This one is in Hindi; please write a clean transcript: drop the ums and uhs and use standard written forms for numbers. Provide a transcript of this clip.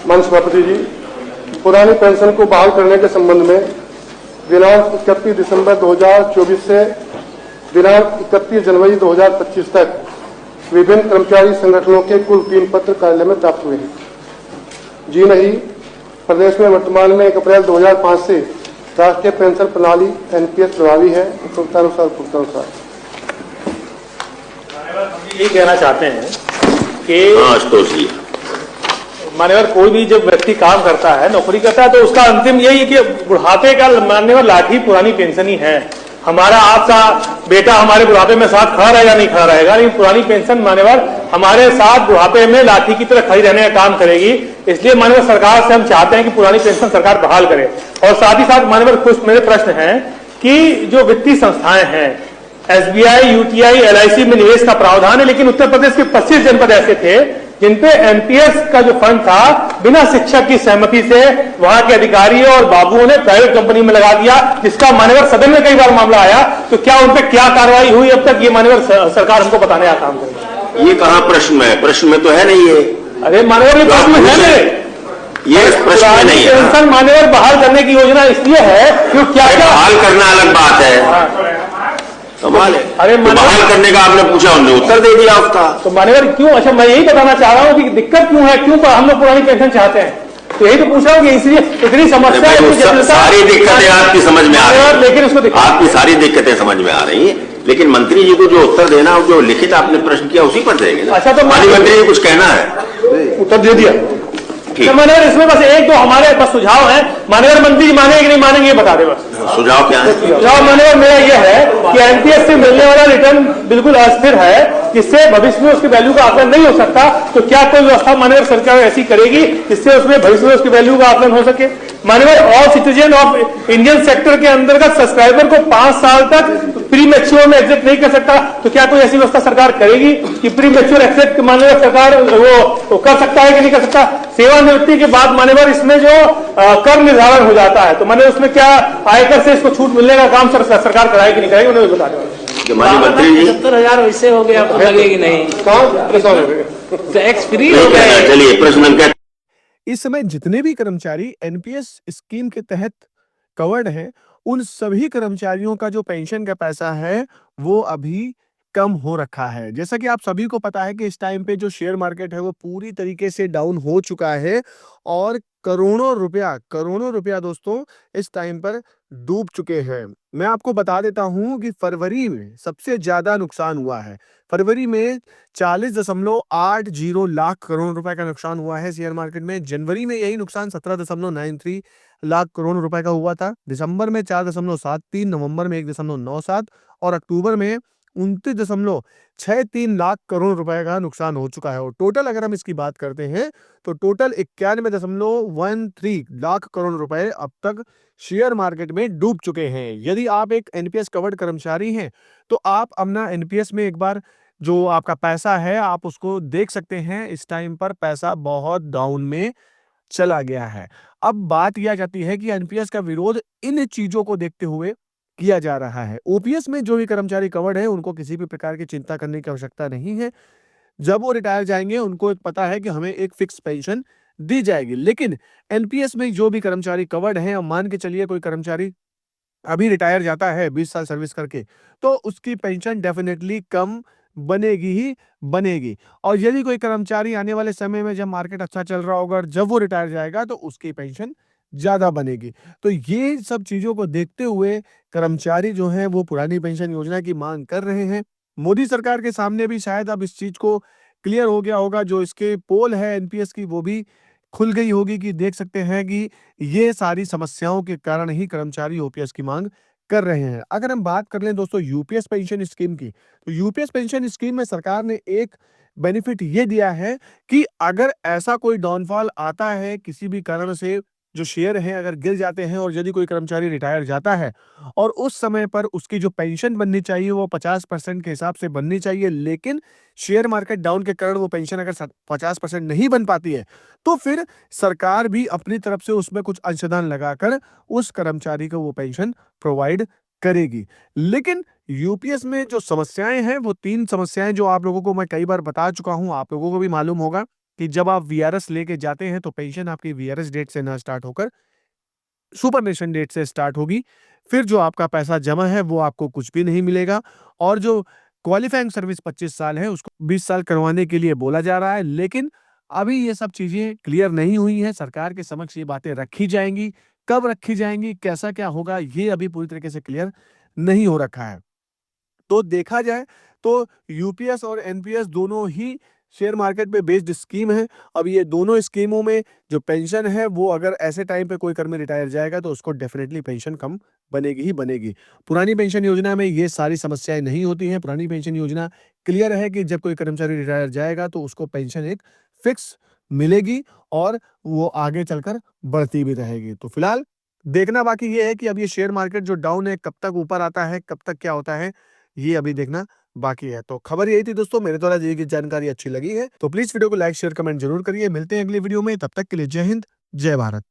माननीय सभापति जी, पुरानी पेंशन को बहाल करने के संबंध में दिनांक 31 दिसंबर 2024 से दिनांक 31 जनवरी 2025 तक विभिन्न कर्मचारी संगठनों के कुल 3 पत्र कार्यालय में प्राप्त हुए हैं। जी नहीं, प्रदेश में वर्तमान में 1 अप्रैल 2005 से राष्ट्रीय पेंशन प्रणाली एनपीएस प्रभावी है। उपभोक्तानुसार ये कहना चाहते हैं कि मान्यवर कोई भी जब व्यक्ति काम करता है, नौकरी करता है, तो उसका अंतिम यही है कि बुढ़ापे का मान्यवर लाठी पुरानी पेंशन ही है। हमारा आपका बेटा हमारे बुढ़ापे में साथ खड़ा रहेगा नहीं खड़ा रहेगा, लेकिन पुरानी पेंशन मान्यवर हमारे साथ बुढ़ापे में लाठी की तरह खड़ी रहने का काम करेगी। इसलिए मान्यवर सरकार से हम चाहते हैं कि पुरानी पेंशन सरकार बहाल करे। और साथ ही साथ मान्यवर कुछ मेरे प्रश्न हैं कि जो वित्तीय संस्थाएं हैं, एसबीआई, यूटीआई, एलआईसी में निवेश का प्रावधान है, लेकिन उत्तर प्रदेश के 25 जनपद ऐसे थे जिनपे एनपीएस का जो फंड था बिना शिक्षक की सहमति से वहां के अधिकारियों और बाबुओं ने प्राइवेट कंपनी में लगा दिया, जिसका मान्यवर सदन में कई बार मामला आया। तो क्या उन पर क्या कार्रवाई हुई अब तक, ये मान्यवर सरकार हमको बताने का काम करेगी। ये कहां प्रश्न में? प्रश्न में तो है नहीं है। अरे मान्यवर ये प्रश्न है मेरे, ये प्रश्न में नहीं है। पेंशन मान्यवर बहाल करने की योजना इसलिए है क्योंकि क्या बहाल करना अलग बात है। कमाल है। अरे बहाल करने का आपने पूछा, उन्होंने उत्तर दे दिया उसका। तो मान्यवर क्यों? अच्छा, मैं यही बताना चाह रहा हूँ कि दिक्कत क्यों है, क्यों हम लोग पुरानी पेंशन चाहते हैं। तो यही तो पूछ रहा हूँ कि इसलिए इतनी समस्या है। सारी दिक्कतें आपकी समझ में आ रही है, लेकिन उसको आपकी सारी दिक्कतें समझ में आ रही है, लेकिन मंत्री जी को जो उत्तर देना और जो लिखित आपने प्रश्न किया उसी पर देंगे ना। अच्छा, तो मंत्री जी कुछ कहना है, उत्तर दे दिया। मान्यवर इसमें बस एक दो हमारे बस सुझाव है, मान्यवर मंत्री जी मानेंगे कि नहीं मानेंगे ये बता दे बस। सुझाव क्या है? सुझाव मान्यवर मेरा ये है कि एनपीएस से मिलने वाला रिटर्न बिल्कुल अस्थिर है, जिससे भविष्य में उसकी वैल्यू का आकलन नहीं हो सकता। तो क्या कोई व्यवस्था मान्यवर सरकार ऐसी करेगी जिससे उसमें भविष्य में उसकी वैल्यू का आकलन हो सके? मान्यवर all citizen of Indian sector के अंतर्गत सब्सक्राइबर को 5 साल तक प्री मैच्योर में एग्जिट नहीं कर सकता। तो क्या कोई ऐसी व्यवस्था सरकार करेगी कि प्री मैच्योर एग्जिट मान्यवर सरकार वो कर सकता है कि नहीं कर सकता? सेवानिवृत्ति के बाद मान्यवर इसमें जो कर निर्धारण हो जाता है, तो मान्यवर उसमें क्या आयकर से इसको छूट मिलने का काम सरकार कराएगी कि नहीं कराएगी, उन्हें बता दें। माननीय मंत्री जी 75,000 वैसे हो गए, आपको लगेगी नहीं टैक्स फ्री हो गए। चलिए प्रश्न। इस समय जितने भी कर्मचारी एनपीएस स्कीम के तहत कवर्ड हैं, उन सभी कर्मचारियों का जो पेंशन का पैसा है वो अभी कम हो रखा है। जैसा कि आप सभी को पता है कि इस टाइम पे जो शेयर मार्केट है वो पूरी तरीके से डाउन हो चुका है और करोड़ों रुपया दोस्तों इस टाइम पर डूब चुके हैं। मैं आपको बता देता हूं कि फरवरी में सबसे ज्यादा नुकसान हुआ है। फरवरी में 40.80 लाख करोड़ रुपए का नुकसान हुआ है शेयर मार्केट में। जनवरी में यही नुकसान 17.93 लाख करोड़ रुपए का हुआ था। दिसंबर में 4.73, नवंबर में 1.97 और अक्टूबर में 29.63 लाख करोड़ रुपए का नुकसान हो चुका है। और टोटल अगर हम इसकी बात करते हैं तो टोटल 91.13 लाख करोड़ रुपए अब तक शेयर मार्केट में डूब चुके हैं। यदि आप एक एनपीएस कवर्ड कर्मचारी हैं तो आप अपना एनपीएस में एक बार जो आपका पैसा है आप उसको देख सकते हैं। इस टाइम पर पैसा बहुत डाउन में चला गया है। अब बात यह जाती है कि एनपीएस का विरोध इन चीजों को देखते हुए किया जा रहा है। ओपीएस में जो भी कर्मचारी कवर्ड है उनको किसी भी प्रकार की चिंता करने की आवश्यकता नहीं है। जब वो रिटायर जाएंगे उनको पता है कि हमें एक फिक्स पेंशन दी जाएगी। लेकिन एनपीएस में जो भी कर्मचारी कवर्ड हैं, और मान के चलिए कोई कर्मचारी अभी रिटायर जाता है 20 साल सर्विस करके, तो उसकी पेंशन डेफिनेटली कम बनेगी ही बनेगी। और यदि कोई कर्मचारी आने वाले समय में जब मार्केट अच्छा चल रहा होगा और जब वो रिटायर जाएगा तो उसकी पेंशन ज्यादा बनेगी। तो ये सब चीजों को देखते हुए कर्मचारी जो हैं वो पुरानी पेंशन योजना की मांग कर रहे हैं। मोदी सरकार के सामने भी शायद अब इस चीज को क्लियर हो गया होगा। जो इसके पोल है एनपीएस की वो भी खुल गई होगी कि देख सकते हैं कि ये सारी समस्याओं के कारण ही कर्मचारी ओपीएस की मांग कर रहे हैं। अगर हम बात कर लें दोस्तों यूपीएस पेंशन स्कीम की, तो यूपीएस पेंशन स्कीम में सरकार ने एक बेनिफिट ये दिया है कि अगर ऐसा कोई डाउनफॉल आता है किसी भी कारण से, जो शेयर हैं अगर गिर जाते हैं और यदि कोई कर्मचारी रिटायर जाता है और उस समय पर उसकी जो पेंशन बननी चाहिए वो 50% के हिसाब से बननी चाहिए, लेकिन शेयर मार्केट डाउन के कारण वो पेंशन अगर 50% नहीं बन पाती है तो फिर सरकार भी अपनी तरफ से उसमें कुछ अंशदान लगाकर उस कर्मचारी को वो पेंशन प्रोवाइड करेगी। लेकिन यूपीएस में जो समस्याएं हैं वो 3 समस्याएं जो आप लोगों को मैं कई बार बता चुका हूं, आप लोगों को भी मालूम होगा कि जब आप वीआरएस लेके जाते हैं तो पेंशन आपकी वीआरएस डेट से ना स्टार्ट होकर सुपरनेशन डेट से स्टार्ट होगी। फिर जो आपका पैसा जमा है वो आपको कुछ भी नहीं मिलेगा, और जो क्वालिफाइंग सर्विस 25 साल है उसको 20 साल करवाने के लिए बोला जा रहा है। लेकिन अभी ये सब चीजें क्लियर नहीं हुई हैं, सरकार के समक्ष ये बातें रखी जाएंगी, कब रखी जाएंगी, कैसा क्या होगा, ये अभी पूरी तरीके से क्लियर नहीं हो रखा है। तो देखा जाए तो यूपीएस और एनपीएस दोनों ही शेयर मार्केट पे बेस्ड स्कीम है। अब ये दोनों स्कीमों में जो पेंशन है वो अगर ऐसे टाइम पे कोई कर्मी रिटायर जाएगा तो उसको डेफिनेटली पेंशन कम बनेगी ही बनेगी। पुरानी पेंशन योजना में ये सारी समस्याएं नहीं होती हैं। पुरानी पेंशन योजना क्लियर है कि जब कोई कर्मचारी रिटायर जाएगा तो उसको पेंशन एक फिक्स मिलेगी और वो आगे चलकर बढ़ती भी रहेगी। तो फिलहाल देखना बाकी ये है कि अब ये शेयर मार्केट जो डाउन है कब तक ऊपर आता है, कब तक क्या होता है, ये अभी देखना बाकी है। तो खबर यही थी दोस्तों, मेरे द्वारा दी गई जानकारी अच्छी लगी है तो प्लीज वीडियो को लाइक शेयर कमेंट जरूर करिए। मिलते हैं अगली वीडियो में, तब तक के लिए जय हिंद जय भारत।